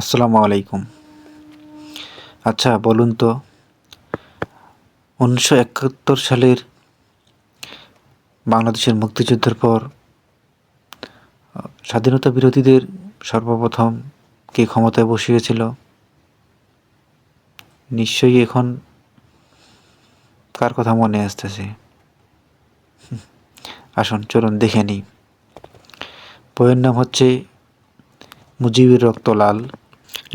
আসসালামু আলাইকুম। আচ্ছা বলুন তো, 1971 সালের বাংলাদেশের মুক্তিযুদ্ধের পর স্বাধীনতা বিরোধীদের সর্বপ্রথম কে ক্ষমতায় বসিয়েছিল? নিশ্চয়ই এখন কার কথা মনে আসতেছে? আসুন চলুন দেখে নিই। বইয়ের নাম হচ্ছে মুজিবের রক্ত লাল।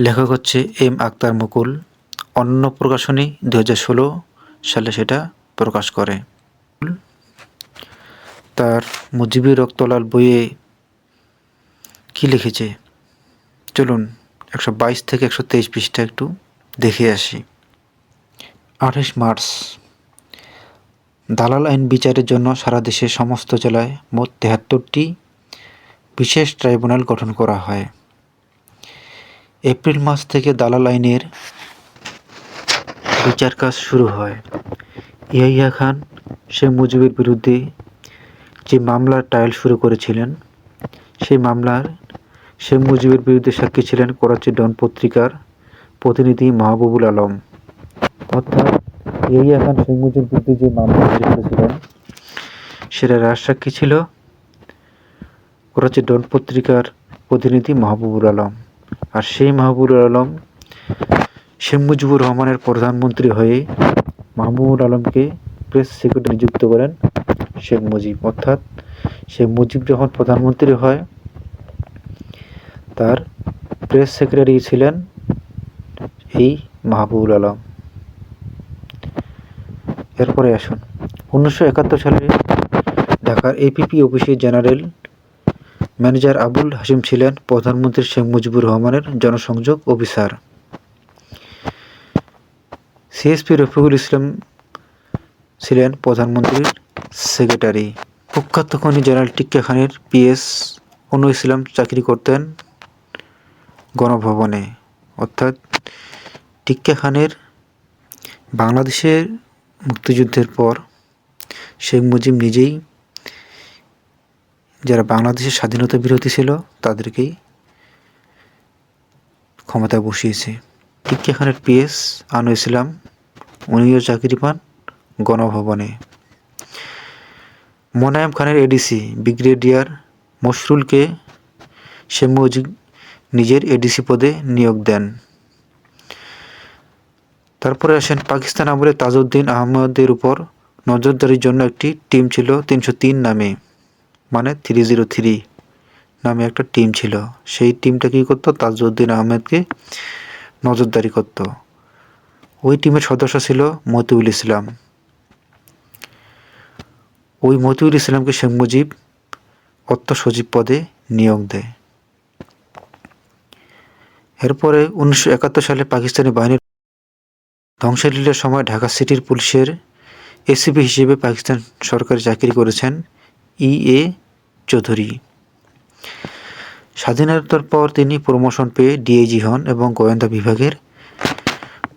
লেখক হচ্ছে এম আক্তার মুকুল। অন্য প্রকাশনী 2016 সালে সেটা প্রকাশ করে। তার মুজিবের রক্ত লাল বইয়ে কী লিখেছে চলুন 122 থেকে 123 পৃষ্ঠা একটু দেখে আসি। 28 মার্চ দালাল আইন বিচারের জন্য সারা দেশের সমস্ত জেলায় মোট 73টি বিশেষ ট্রাইব্যুনাল গঠন করা হয়। এপ্রিল মাস থেকে দালাল আইনের বিচার কাজ শুরু হয়। ইয়াহিয়া খান শেখ মুজিবের বিরুদ্ধে যে মামলার ট্রায়াল শুরু করেছিলেন, সেই মামলার শেখ মুজিবের বিরুদ্ধে সাক্ষী ছিলেন করাচি ডন পত্রিকার প্রতিনিধি মাহবুবুল আলম। অর্থাৎ ইয়াহিয়া খান শেখ মুজিবের বিরুদ্ধে যে মামলা করেছিলেন সেটা রাজসাক্ষী ছিল করাচি ডন পত্রিকার প্রতিনিধি মাহবুবুল আলম। আর সেই মাহবুবুল আলম শেখ মুজিবুর রহমানের প্রধানমন্ত্রী হয়ে মাহবুবুল আলমকে প্রেস সেক্রেটারি নিযুক্ত করেন শেখ মুজিব। অর্থাৎ শেখ মুজিব যখন প্রধানমন্ত্রী হয়, তার প্রেস সেক্রেটারি ছিলেন এই মাহবুবুল আলম। এরপরে আসুন 1971 সালে ঢাকার এপিপি অফিসের জেনারেল ম্যানেজার আবুল হাশিম ছিলেন প্রধানমন্ত্রী শেখ মুজিবুর রহমানের জনসংযোগ অফিসার। সিএসপি রফিকুল ইসলাম ছিলেন প্রধানমন্ত্রীর সেক্রেটারি। কুখ্যাত খনি জেনারেল টিক্কা খানের পিএস অনু ইসলাম চাকরি করতেন গণভবনে। অর্থাৎ টিক্কা খানের বাংলাদেশের মুক্তিযুদ্ধের পর শেখ মুজিব নিজেই যারা বাংলাদেশের স্বাধীনতা বিরোধী ছিল তাদেরকেই ক্ষমতায় বসিয়েছে। টিক্কা খানের পিএস আনু ইসলাম উনিও চাকরি পান গণভবনে। মোনায়েম খানের এডিসি ব্রিগেডিয়ার মশরুলকে শেখ মুজিব নিজের এডিসি পদে নিয়োগ দেন। তারপরে আসেন পাকিস্তান আমলে তাজউদ্দিন আহমদের উপর নজরদারির জন্য একটি টিম ছিল 303 নামে, মানে 303 নামে একটা টিম ছিল। সেই টিমটা কী করতো? তাজউদ্দিন আহমেদকে নজরদারি করত। ওই টিমের সদস্য ছিল মতিউল ইসলাম। ওই মতিউল ইসলামকে শেখ মুজিব অর্থ সচিব পদে নিয়োগ দেয়। এরপরে 1971 সালে পাকিস্তানি বাহিনীর ধ্বংসলীলার সময় ঢাকা সিটির পুলিশের এসিপি হিসেবে পাকিস্তান সরকারি চাকরি করেছেন ই.এ. চৌধুরী। স্বাধীনতার পর তিনি প্রমোশন পেয়ে ডিআইজি হন এবং গোয়েন্দা বিভাগের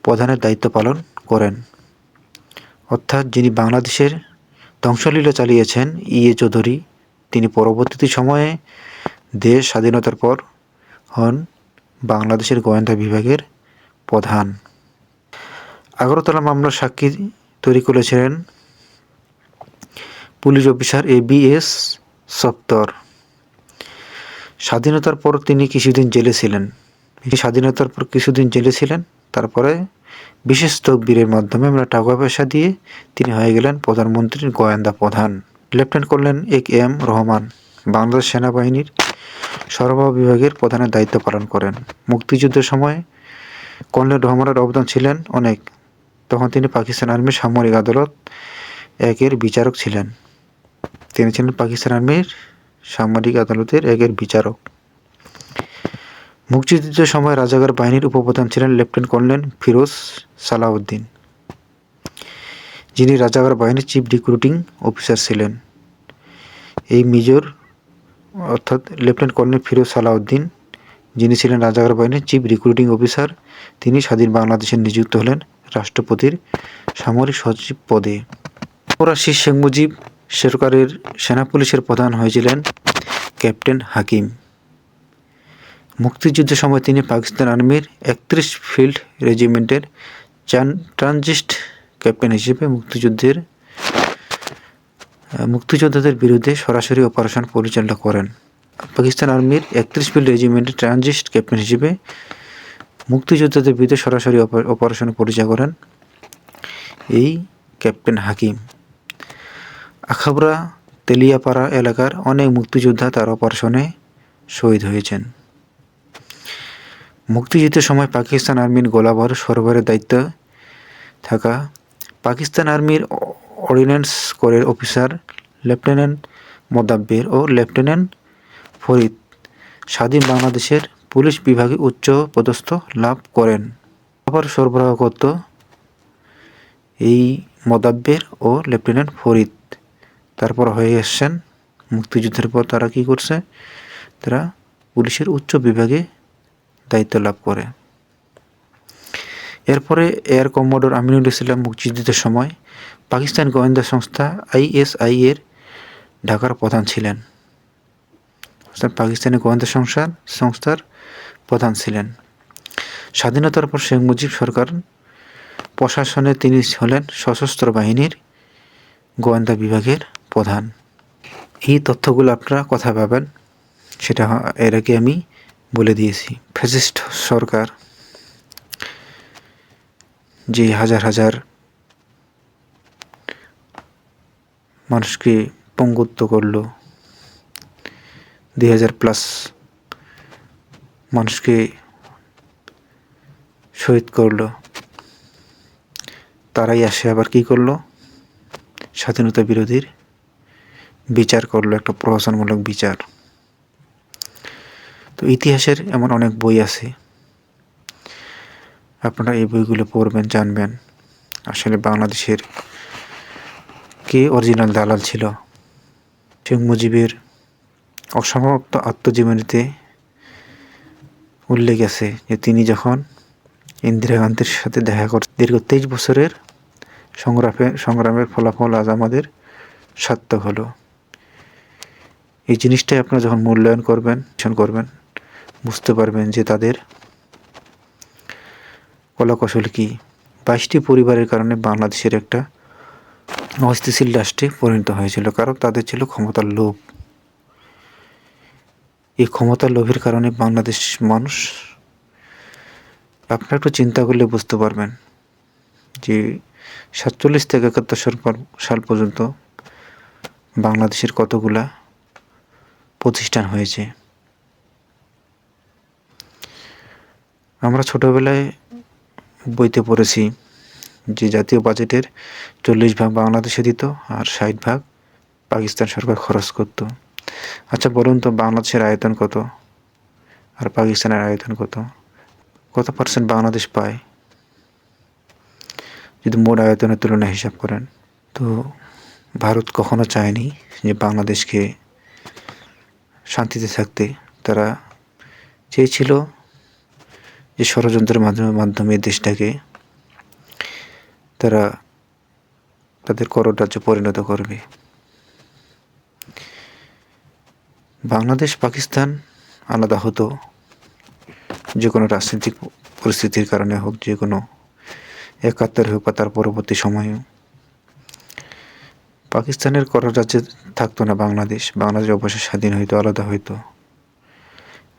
প্রধানের দায়িত্ব পালন করেন। অর্থাৎ যিনি বাংলাদেশের ধ্বংসলীলা চালিয়েছেন ই.এ. চৌধুরী, তিনি পরবর্তী সময়ে দেশ স্বাধীনতার পর হন বাংলাদেশের গোয়েন্দা বিভাগের প্রধান। আগরতলা মামলার সাক্ষী তৈরি করেছিলেন পুলিশ অফিসার এ.বি.এস. সত্তর। স্বাধীনতার পর তিনি কিছুদিন জেলে ছিলেন। তারপরে বিশেষ তদবিরের মাধ্যমে টাকা পয়সা দিয়ে তিনি হয়ে গেলেন প্রধানমন্ত্রীর গোয়েন্দা প্রধান। Lieutenant colonel A K M. Rahman Bangladesh সেনাবাহিনীর সরবরাহ বিভাগের প্রধানের দায়িত্ব পালন করেন। মুক্তিযুদ্ধের সময় কর্নেল রহমানের অবদান ছিলেন অনেক। তখন তিনি পাকিস্তান আর্মির সামরিক আদালত 1-এর বিচারক ছিলেন। তিনি ছিলেন পাকিস্তান আর্মির সামরিক আদালতের 1-এর বিচারক। মুক্তিযুদ্ধের সময় রাজাকার বাহিনীর উপপ্রধান ছিলেন লেফটেন্যান্ট কর্নেল ফিরোজ সালাউদ্দিন, যিনি রাজাকার বাহিনীর চিফ রিক্রুটিং অফিসার ছিলেন। এই মেজর অর্থাৎ লেফটেন্যান্ট কর্নেল ফিরোজ সালাউদ্দিন, যিনি ছিলেন রাজাকার বাহিনীর চিফ রিক্রুটিং অফিসার, তিনি স্বাধীন বাংলাদেশে নিযুক্ত হলেন রাষ্ট্রপতির সামরিক সচিব পদে। ফরাসি শেখ মুজিব সরকারের সেনা পুলিশের প্রধান হয়েছিলেন ক্যাপ্টেন হাকিম। মুক্তিযুদ্ধের সময় তিনি পাকিস্তান আর্মির 31 ফিল্ড রেজিমেন্টের ট্রানজিট ক্যাপ্টেন হিসেবে মুক্তিযোদ্ধাদের বিরুদ্ধে সরাসরি অপারেশন পরিচালনা করেন। পাকিস্তান আর্মির 31 ফিল্ড রেজিমেন্টের ট্রানজিট ক্যাপ্টেন হিসেবে মুক্তিযোদ্ধাদের বিরুদ্ধে সরাসরি অপারেশন পরিচালনা করেন এই ক্যাপ্টেন হাকিম। আখাউড়া, তেলিয়াপাড়া এলাকার অনেক মুক্তিযোদ্ধা তার অপারেশনে শহীদ হয়েছেন। মুক্তিযুদ্ধের সময় পাকিস্তান আর্মির গোলাবারুদ সরবরাহের দায়িত্বে থাকা পাকিস্তান আর্মির অর্ডিন্যান্স কোরের অফিসার লেফটেন্যান্ট মোদাব্বের ও লেফটেন্যান্ট ফরিদ স্বাধীন বাংলাদেশের পুলিশ বিভাগে উচ্চ পদস্থ লাভ করেন। খাবার সরবরাহ করত এই মোদাব্বের ও লেফটেন্যান্ট ফরিদ। তারপর হয়ে এসছেন মুক্তিযুদ্ধের পর তারা কি করছে, তারা পুলিশের উচ্চ বিভাগে দায়িত্ব লাভ করে। এরপরে এয়ার কমোডোর আমিনুল ইসলাম মুক্তিযুদ্ধের সময় পাকিস্তান গোয়েন্দা সংস্থা ISI এর ঢাকার প্রধান ছিলেন। পাকিস্তানি গোয়েন্দা সংস্থার প্রধান ছিলেন। স্বাধীনতার পর শেখ মুজিব সরকার প্রশাসনে তিনি হলেন সশস্ত্র বাহিনীর গোয়েন্দা বিভাগের প্রধান। এই তথ্যগুলো আপনারা কথা পাবেন, সেটা এর আগে আমি বলে দিয়েছি। ফ্যাসিস্ট সরকার যে হাজার হাজার মানুষকে পঙ্গুত্ব করলো, 2000+ মানুষকে শহীদ করলো, তারাই আসে আবার কি করলো, স্বাধীনতা বিরোধীর বিচার করলো, একটা প্রহসনমূলক বিচার। তো ইতিহাসের এমন অনেক বই আছে, আপনারা এই বইগুলো পড়বেন, জানবেন আসলে বাংলাদেশের কে অরিজিনাল দালাল ছিল। শেখ মুজিবের অসমাপ্ত আত্মজীবনীতে উল্লেখ আছে যে তিনি যখন ইন্দিরা গান্ধীর সাথে দেখা করতেন, দীর্ঘ 23 বছরের সংগ্রামের ফলাফল আজ আমাদের সার্থক হলো। এই জিনিসটাই আপনারা যখন মূল্যায়ন করবেন বুঝতে পারবেন যে তাদের কলাকৌশল কি। 22টি পরিবারের কারণে বাংলাদেশের একটা অস্থিতিশীল রাষ্ট্রে পরিণত হয়েছিল, কারণ তাদের ছিল ক্ষমতার লোভ। এই ক্ষমতার লোভের কারণে বাংলাদেশ মানুষ, আপনারা একটু চিন্তা করলে বুঝতে পারবেন যে 47 থেকে 71 সাল পর্যন্ত বাংলাদেশের কতগুলা প্রতিষ্ঠান হয়েছে। আমরা ছোটবেলায় বইতে পড়েছি যে জাতীয় বাজেটের 40% বাংলাদেশে দিত আর 60% পাকিস্তান সরকার খরচ করত। আচ্ছা বলুন তো, বাংলাদেশের আয়তন কত আর পাকিস্তানের আয়তন কত পার্সেন্ট বাংলাদেশ পায় যদি মোট আয়তনের তুলনায় হিসাব করেন? তো ভারত কখনো চায়নি যে বাংলাদেশকে শান্তিতে থাকতে। তারা চেয়েছিল যে ষড়যন্ত্রের মাধ্যমে দেশটাকে তারা তাদের কররাজ্যে পরিণত করবে। বাংলাদেশ পাকিস্তান আলাদা হতো যে কোনো রাজনৈতিক পরিস্থিতির কারণে হোক, যে কোনো 71 হোক বা তার পরবর্তী সময়েও পাকিস্তানের কররাজ্যে থাকতো না বাংলাদেশ অবশ্যই স্বাধীন হইতো, আলাদা হইতো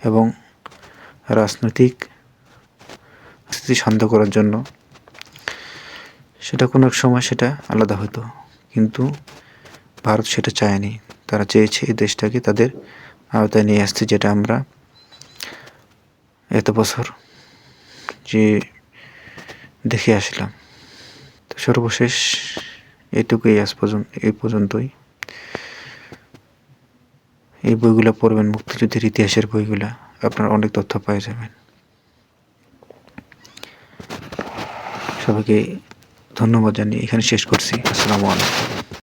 এবং রাজনৈতিক স্থিতি শান্ত করার জন্য সেটা কোনো এক সময় সেটা আলাদা হতো। কিন্তু ভারত সেটা চায়নি। তারা চেয়েছে এই দেশটাকে তাদের আওতায় নিয়ে আসতে, যেটা আমরা এত বছর যে দেখে আসলাম। তো সর্বশেষ এটুকুই, এই পর্যন্তই। এই বইগুলো পড়বেন, মুক্তিযুদ্ধের ইতিহাসের বইগুলা, আপনারা অনেক তথ্য পেয়ে যাবেন। সবাইকে ধন্যবাদ জানিয়ে এখানে শেষ করছি। আসসালামু আলাইকুম।